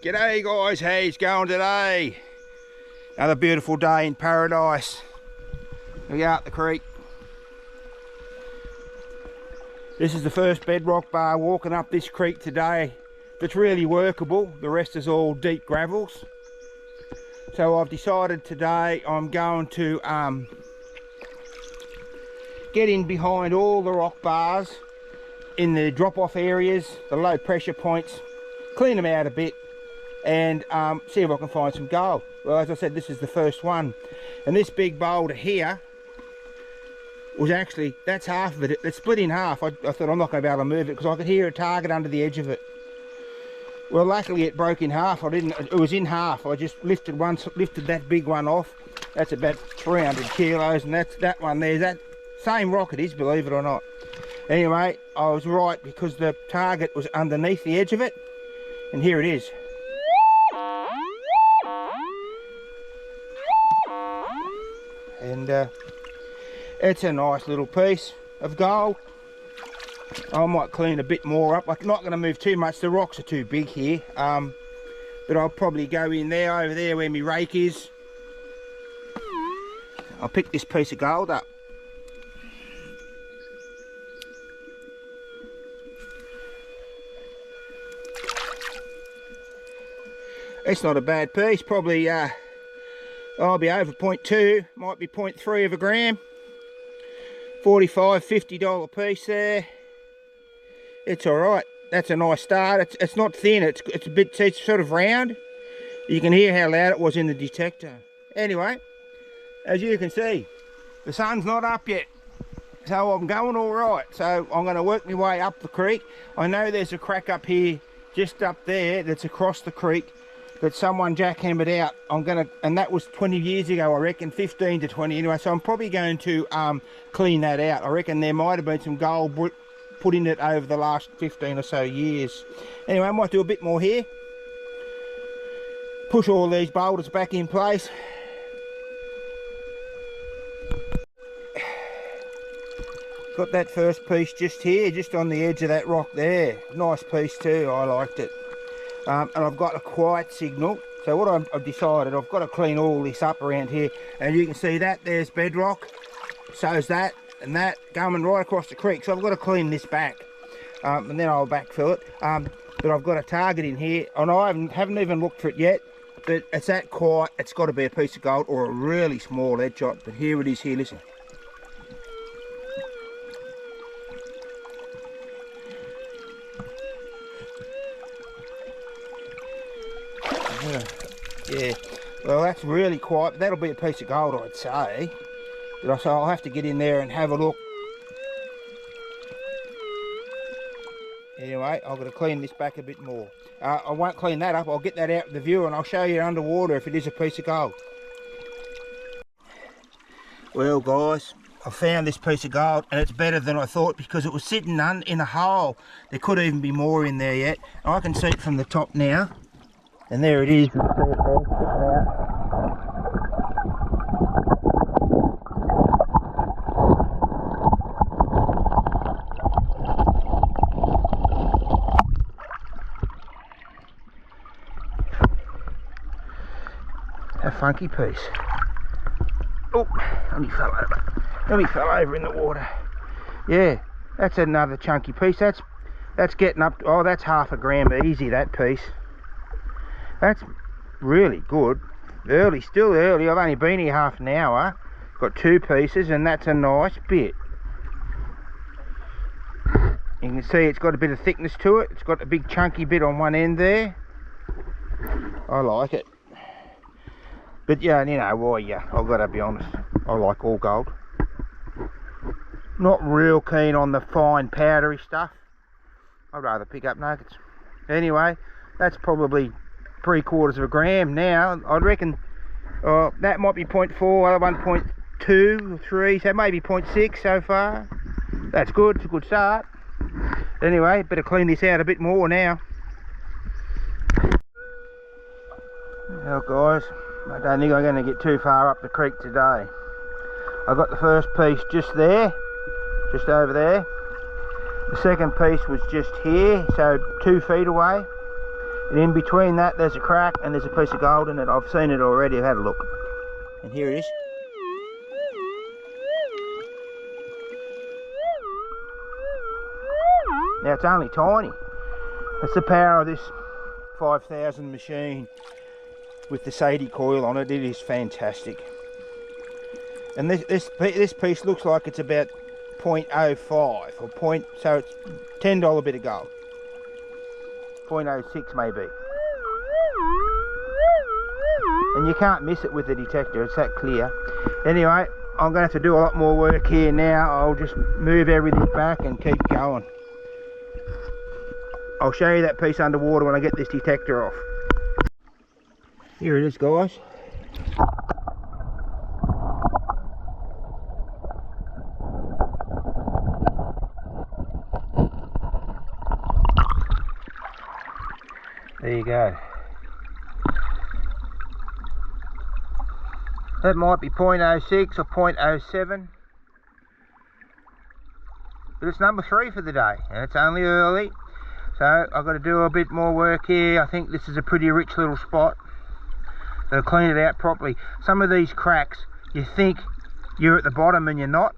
G'day guys, how's going today? Another beautiful day in paradise. We go up the creek. This is the first bedrock bar walking up this creek today that's really workable. The rest is all deep gravels. So I've decided today I'm going to get in behind all the rock bars in the drop-off areas, the low pressure points, clean them out a bit, and see if I can find some gold. Well, as I said, this is the first one, and this big boulder here was actually, that's half of it. It's split in half. I thought I'm not going to be able to move it because I could hear a target under the edge of it. Well, luckily it broke in half. It was in half. I just lifted that big one off. That's about 300 kilos, and that's that one there. That same rock it is, believe it or not. Anyway, I was right because the target was underneath the edge of it, and here it is. And it's a nice little piece of gold. I might clean a bit more up. I'm not going to move too much. The rocks are too big here. But I'll probably go in there, over there where my rake is. I'll pick this piece of gold up. It's not a bad piece. Probably I'll be over 0.2, might be 0.3 of a gram. $45, $50 piece there. It's all right. That's a nice start. It's not thin. It's a bit. It's sort of round. You can hear how loud it was in the detector. Anyway, as you can see, the sun's not up yet, so I'm going all right. So I'm going to work my way up the creek. I know there's a crack up here, just up there, that's across the creek, that someone jackhammered out. And that was 20 years ago, I reckon, 15 to 20 anyway. So I'm probably going to clean that out. I reckon there might have been some gold put in it over the last 15 or so years. Anyway, I might do a bit more here. Push all these boulders back in place. Got that first piece just here, just on the edge of that rock there. Nice piece too, I liked it. And I've got a quiet signal. So what I've decided, I've got to clean all this up around here. And you can see that, there's bedrock. So's that, and that, going right across the creek. So I've got to clean this back. And then I'll backfill it. But I've got a target in here, and I haven't even looked for it yet. But it's that quiet, it's got to be a piece of gold or a really small headshot. But here it is here, listen. Yeah, well, that's really quiet. That'll be a piece of gold, I'd say. So I'll have to get in there and have a look. Anyway, I've got to clean this back a bit more. I won't clean that up. I'll get that out of the view and I'll show you underwater if it is a piece of gold. Well, guys, I found this piece of gold, and it's better than I thought because it was sitting in a hole. There could even be more in there yet. I can see it from the top now. And there it is, you can see it there, sticking out. A funky piece. Oh, only fell over in the water. Yeah, that's another chunky piece. That's getting up to, oh, that's half a gram easy, that piece. That's really good. Early, still early. I've only been here half an hour. Got two pieces, and that's a nice bit. You can see it's got a bit of thickness to it. It's got a big chunky bit on one end there. I like it. But yeah, you know why, yeah, I've got to be honest. I like all gold. Not real keen on the fine powdery stuff. I'd rather pick up nuggets. Anyway, that's probably 3/4 of a gram now. I'd reckon that might be 0.4, other one 0.2 or 3, so maybe 0.6 so far. That's good, it's a good start. Anyway, better clean this out a bit more now. Well guys, I don't think I'm going to get too far up the creek today. I got the first piece just there, just over there. The second piece was just here, so 2 feet away. And in between that there's a crack and there's a piece of gold in it. I've seen it already, I've had a look. And here it is. Now it's only tiny. That's the power of this 5000 machine with the Sadie coil on it. It is fantastic. And this piece looks like it's about 0.05 or point, so it's $10 bit of gold. 0.06 maybe. And you can't miss it with the detector, it's that clear. Anyway, I'm going to have to do a lot more work here now. I'll just move everything back and keep going. I'll show you that piece underwater when I get this detector off. Here it is, guys. There you go. That might be 0.06 or 0.07. But it's number 3 for the day, and it's only early. So I've got to do a bit more work here. I think this is a pretty rich little spot. I'll clean it out properly. Some of these cracks, you think you're at the bottom and you're not.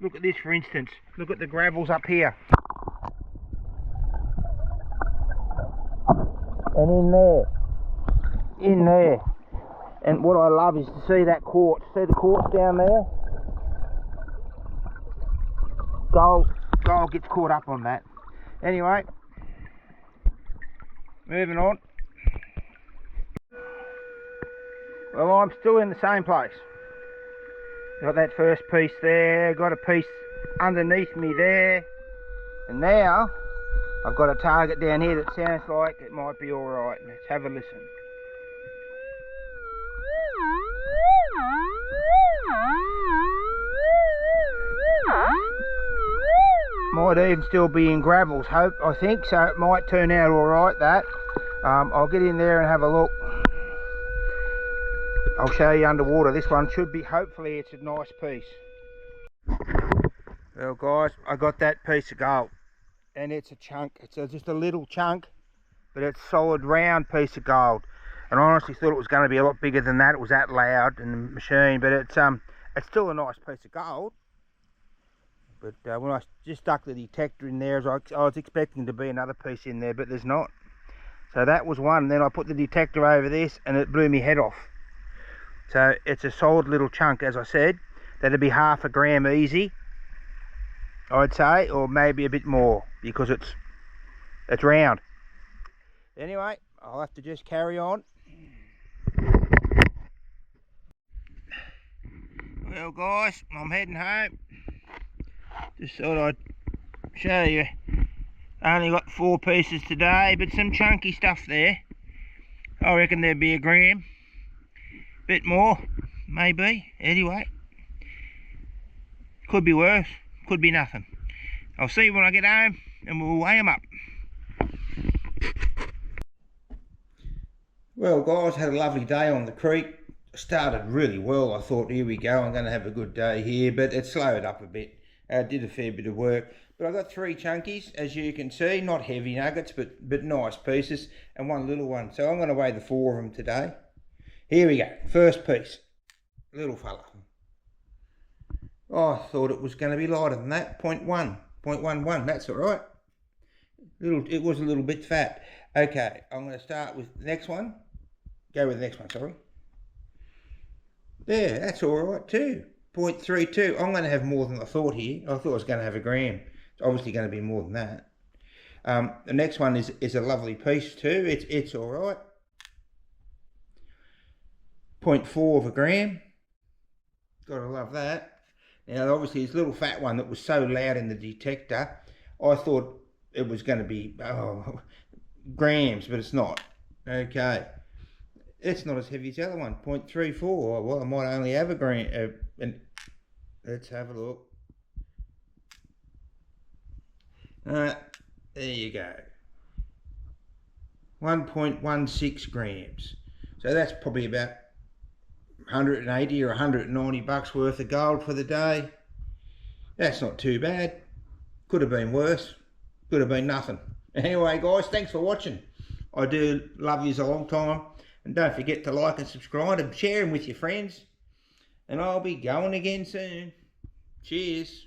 Look at this, for instance. Look at the gravels up here. And in there. And what I love is to see that quartz. See the quartz down there? Gold gets caught up on that. Anyway, moving on. Well, I'm still in the same place. Got that first piece there, got a piece underneath me there, and now I've got a target down here that sounds like it might be alright. Let's have a listen. Might even still be in gravels, I think, so it might turn out alright, that. I'll get in there and have a look. I'll show you underwater. This one should be, hopefully it's a nice piece. Well guys, I got that piece of gold. And it's a chunk. It's just a little chunk, but it's a solid round piece of gold. And I honestly thought it was going to be a lot bigger than that. It was that loud in the machine, but it's still a nice piece of gold. But when I just stuck the detector in there, I was expecting to be another piece in there, but there's not. So that was one. Then I put the detector over this and it blew me head off. So it's a solid little chunk, as I said. That'd be 1/2 gram easy, I'd say, or maybe a bit more, because it's round. Anyway, I'll have to just carry on. Well guys, I'm heading home. Just thought I'd show you. I only got 4 pieces today, but some chunky stuff there. I reckon there'd be 1 gram. Bit more, maybe. Anyway, could be worse, could be nothing. I'll see you when I get home and we'll weigh them up. Well guys, had a lovely day on the creek. Started really well. I thought, here we go, I'm going to have a good day here, but it slowed up a bit. Did a fair bit of work, but I got 3 chunkies, as you can see. Not heavy nuggets, but nice pieces, and 1 little one. So I'm going to weigh the 4 of them today. Here we go. First piece, little fella. Oh, I thought it was going to be lighter than that. 0.11. That's all right. It was a little bit fat. Okay, I'm going to start with the next one. Go with the next one. Sorry. There, that's all right too. 0.32. I'm going to have more than I thought here. I thought I was going to have 1 gram. It's obviously going to be more than that. The next one is a lovely piece too. It's all right. 0.4 of 1 gram. Gotta love that. Now obviously this little fat one that was so loud in the detector, I thought it was going to be grams, but it's not. Okay. It's not as heavy as the other one. 0.34. Well, I might only have 1 gram. Let's have a look. There you go. 1.16 grams. So that's probably about 180 or 190 bucks worth of gold for the day. That's not too bad. Could have been worse. Could have been nothing. Anyway guys, thanks for watching. I do love yous a long time. And don't forget to like and subscribe and share them with your friends. And I'll be going again soon. Cheers.